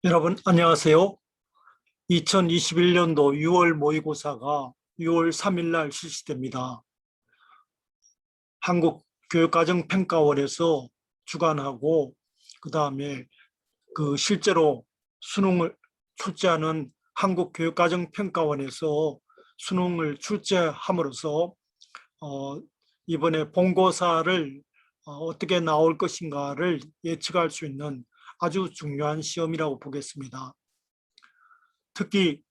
여러분 안녕하세요. 2021년도 6월 모의고사가 6월 3일 날 실시됩니다. 한국교육과정평가원에서 주관하고 그다음에 실제로 수능을 출제하는 한국교육과정평가원에서 수능을 출제함으로써 이번에 본고사를 어떻게 나올 것인가를 예측할 수 있는 아주 중요한 시험이라고 보겠습니다. 특히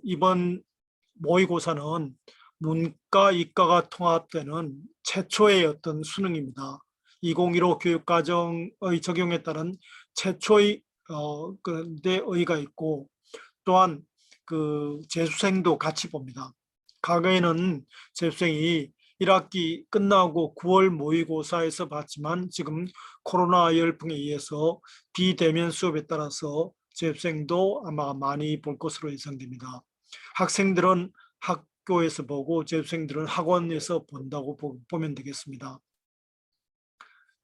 이번 모의고사는 문과, 이과가 통합되는 최초의 어떤 수능입니다. 2015 교육과정의 적용에 따른 최초의 그런데 의의가 있고, 또한 재수생도 같이 봅니다. 과거에는 재수생이 1학기 끝나고 9월 모의고사에서 봤지만 지금 코로나 열풍에 의해서 비대면 수업에 따라서 재수생도 아마 많이 볼 것으로 예상됩니다. 학생들은 학교에서 보고 재수생들은 학원에서 본다고 보면 되겠습니다.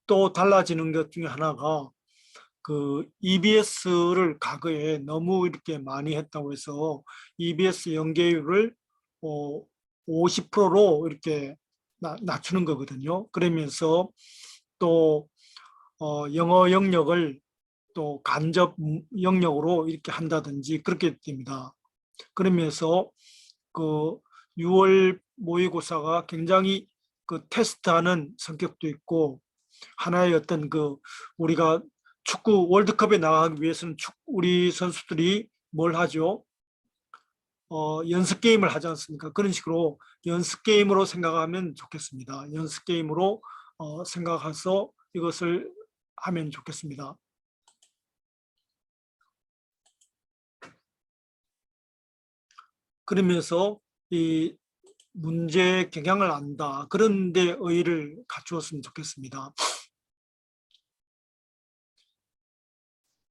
또 달라지는 것 중에 하나가 EBS를 과거에 너무 이렇게 많이 했다고 해서 EBS 연계율을 50%로 이렇게 낮추는 거거든요. 그러면서 또 영어 영역을 또 간접 영역으로 이렇게 한다든지 그렇게 됩니다. 그러면서 6월 모의고사가 굉장히 테스트하는 성격도 있고, 하나의 어떤 우리가 축구 월드컵에 나가기 위해서는 우리 선수들이 뭘 하죠? 연습 게임을 하지 않습니까? 그런 식으로 연습 게임으로 생각하면 좋겠습니다. 연습 게임으로 생각해서 이것을 하면 좋겠습니다. 그러면서 이 문제 경향을 안다, 그런 데 의의를 갖추었으면 좋겠습니다.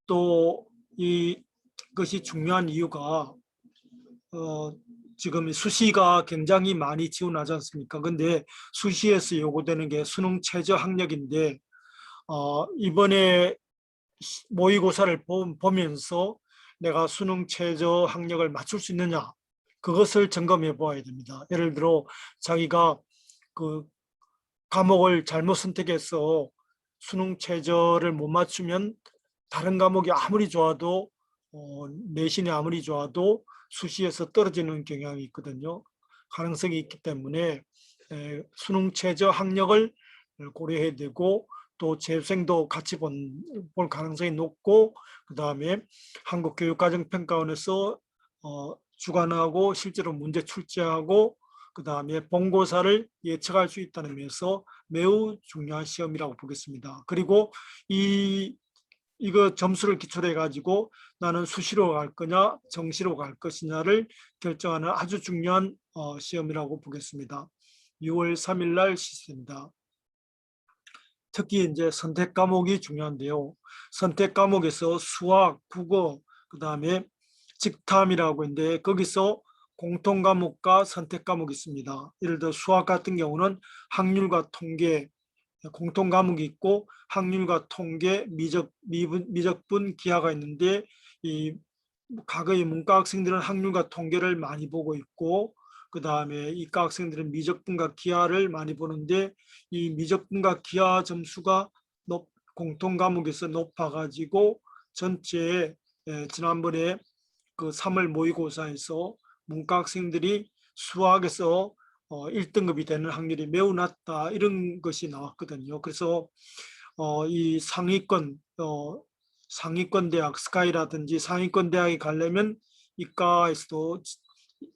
또 이것이 중요한 이유가 지금 수시가 굉장히 많이 지원하지 않습니까? 근데 수시에서 요구되는 게 수능 최저 학력인데 이번에 모의고사를 보면서 내가 수능 최저 학력을 맞출 수 있느냐, 그것을 점검해 보아야 됩니다. 예를 들어 자기가 과목을 잘못 선택해서 수능 최저를 못 맞추면 다른 과목이 아무리 좋아도 내신이 아무리 좋아도 수시에서 떨어지는 경향이 있거든요. 가능성이 있기 때문에 수능 최저 학력을 고려해야 되고, 또 재수생도 같이 볼 가능성이 높고, 그 다음에 한국교육과정평가원에서 주관하고 실제로 문제 출제하고 그 다음에 본고사를 예측할 수 있다는 면에서 매우 중요한 시험이라고 보겠습니다. 그리고 이거 점수를 기초로 해가지고 나는 수시로 갈 거냐 정시로 갈 것이냐를 결정하는 아주 중요한 시험이라고 보겠습니다. 6월 3일 날 실시됩니다. 특히 이제 선택 과목이 중요한데요. 선택 과목에서 수학, 국어, 그 다음에 직탐이라고 있는데 거기서 공통 과목과 선택 과목이 있습니다. 예를 들어 수학 같은 경우는 학률과 통계, 공통 과목이 있고 학률과 통계, 미적분, 기하가 있는데 과거의 문과 학생들은 학률과 통계를 많이 보고 있고, 그 다음에 이과 학생들은 미적분과 기하를 많이 보는데 이 미적분과 기하 점수가 공통 과목에서 높아가지고 전체 지난번에 3월 모의고사에서 문과 학생들이 수학에서 1등급이 되는 확률이 매우 낮다, 이런 것이 나왔거든요. 그래서 이 상위권 대학 스카이라든지 상위권 대학에 가려면 이과에서도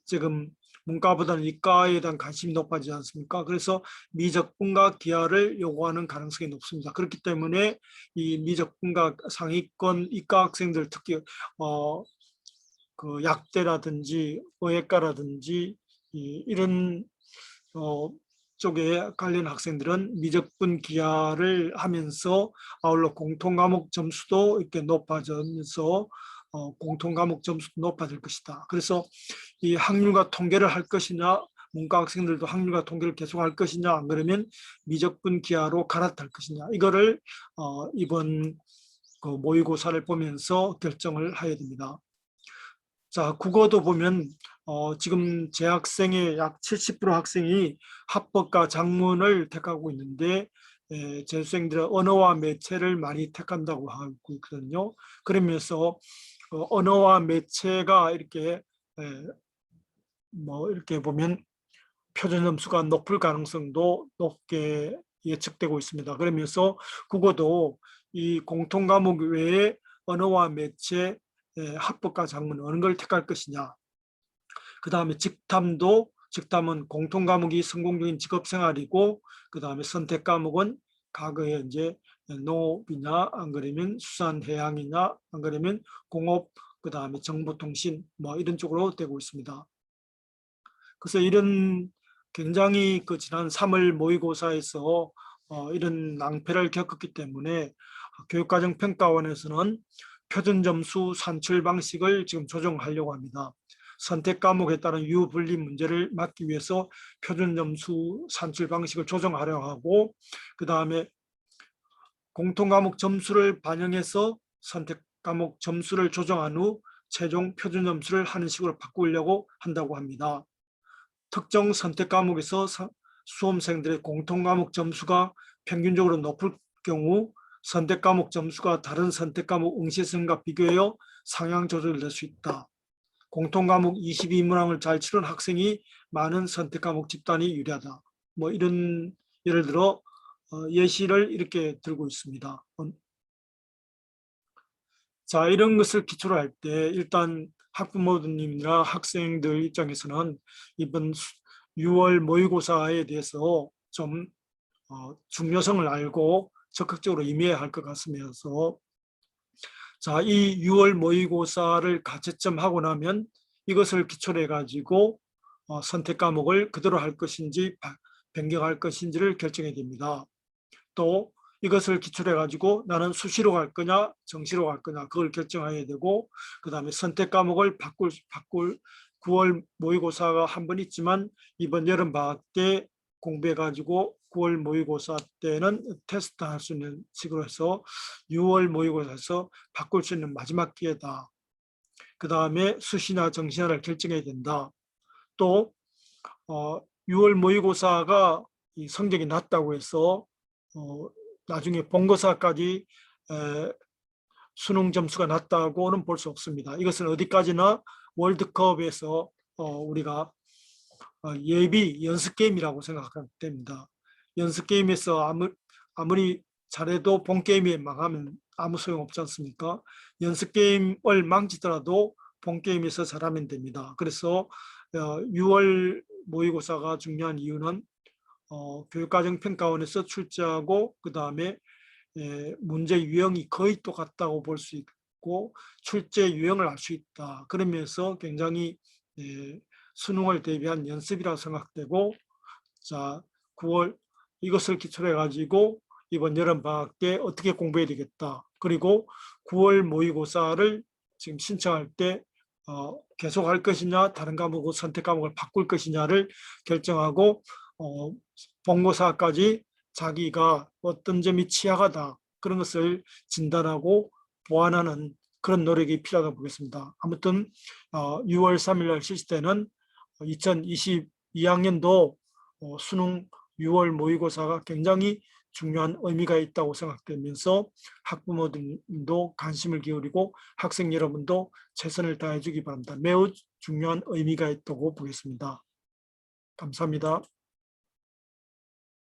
지금 문과보다는 이과에 대한 관심이 높아지지 않습니까? 그래서 미적분과 기하를 요구하는 가능성이 높습니다. 그렇기 때문에 이 미적분과 상위권 이과 학생들, 특히 약대라든지 의예과라든지 이런 쪽에 관련 학생들은 미적분 기하를 하면서 아울러 공통 과목 점수도 이렇게 높아지면서 공통 과목 점수도 높아질 것이다. 그래서 이 학률과 통계를 할 것이냐, 문과 학생들도 학률과 통계를 계속 할 것이냐, 안 그러면 미적분 기하로 갈아탈 것이냐, 이거를 이번 그 모의고사를 보면서 결정을 해야 됩니다. 자, 국어도 보면 지금 재학생의 약 70% 학생이 합법과 작문을 택하고 있는데 재수생들은 언어와 매체를 많이 택한다고 하고 있거든요. 그러면서 언어와 매체가 이렇게 뭐 이렇게 보면 표준 점수가 높을 가능성도 높게 예측되고 있습니다. 그러면서 국어도 이 공통 과목 외에 언어와 매체, 합법과 작문 어느 걸 택할 것이냐. 그 다음에 직탐은 공통 과목이 성공적인 직업 생활이고, 그 다음에 선택 과목은 과거에 이제 농업이냐, 안 그러면 수산해양이냐, 안 그러면 공업, 그 다음에 정보통신 뭐 이런 쪽으로 되고 있습니다. 그래서 이런 굉장히 그 지난 3월 모의고사에서 이런 낭패를 겪었기 때문에 교육과정평가원에서는 표준점수 산출 방식을 지금 조정하려고 합니다. 선택 과목에 따른 유분리 문제를 막기 위해서 표준점수 산출 방식을 조정하려고 하고, 그 다음에 공통과목 점수를 반영해서 선택 과목 점수를 조정한 후 최종 표준점수를 하는 식으로 바꾸려고 한다고 합니다. 특정 선택 과목에서 수험생들의 공통 과목 점수가 평균적으로 높을 경우 선택 과목 점수가 다른 선택 과목 응시생과 비교하여 상향 조절될 수 있다. 공통 과목 22문항을 잘 치른 학생이 많은 선택 과목 집단이 유리하다. 뭐 이런 예를 들어 예시를 이렇게 들고 있습니다. 자, 이런 것을 기초로 할 때 일단 학부모님이나 학생들 입장에서는 이번 6월 모의고사에 대해서 좀 중요성을 알고 적극적으로 임해야 할 것 같으면서, 자, 이 6월 모의고사를 가채점 하고 나면 이것을 기초로 해가지고 선택 과목을 그대로 할 것인지 변경할 것인지를 결정해야 됩니다. 또 이것을 기초로 해가지고 나는 수시로 갈 거냐 정시로 갈 거냐 그걸 결정해야 되고, 그 다음에 선택 과목을 바꿀 9월 모의고사가 한 번 있지만 이번 여름 방학 때 공부해가지고 9월 모의고사 때는 테스트 할 수 있는 식으로 해서 6월 모의고사에서 바꿀 수 있는 마지막 기회다. 그 다음에 수시나 정시나를 결정해야 된다. 또 6월 모의고사가 이 성적이 낮다고 해서 나중에 본고사까지 수능 점수가 낮다고는 볼 수 없습니다. 이것은 어디까지나 월드컵에서 우리가 예비 연습 게임이라고 생각하면 됩니다. 연습 게임에서 아무리 잘해도 본 게임에 망하면 아무 소용 없지 않습니까? 연습 게임을 망치더라도 본 게임에서 잘하면 됩니다. 그래서 6월 모의고사가 중요한 이유는 교육과정평가원에서 출제하고 그 다음에 문제 유형이 거의 똑같다고 볼 수 있고 출제 유형을 알 수 있다. 그러면서 굉장히 수능을 대비한 연습이라고 생각되고, 자 9월 이것을 기초로 해가지고 이번 여름방학 때 어떻게 공부해야 되겠다. 그리고 9월 모의고사를 지금 신청할 때 계속 할 것이냐 다른 과목을 선택 과목을 바꿀 것이냐를 결정하고 본고사까지 자기가 어떤 점이 취약하다 그런 것을 진단하고 보완하는 그런 노력이 필요하다고 보겠습니다. 아무튼 6월 3일 날 실시되는 2022학년도 수능 6월 모의고사가 굉장히 중요한 의미가 있다고 생각되면서 학부모들도 관심을 기울이고 학생 여러분도 최선을 다해 주기 바랍니다. 매우 중요한 의미가 있다고 보겠습니다. 감사합니다.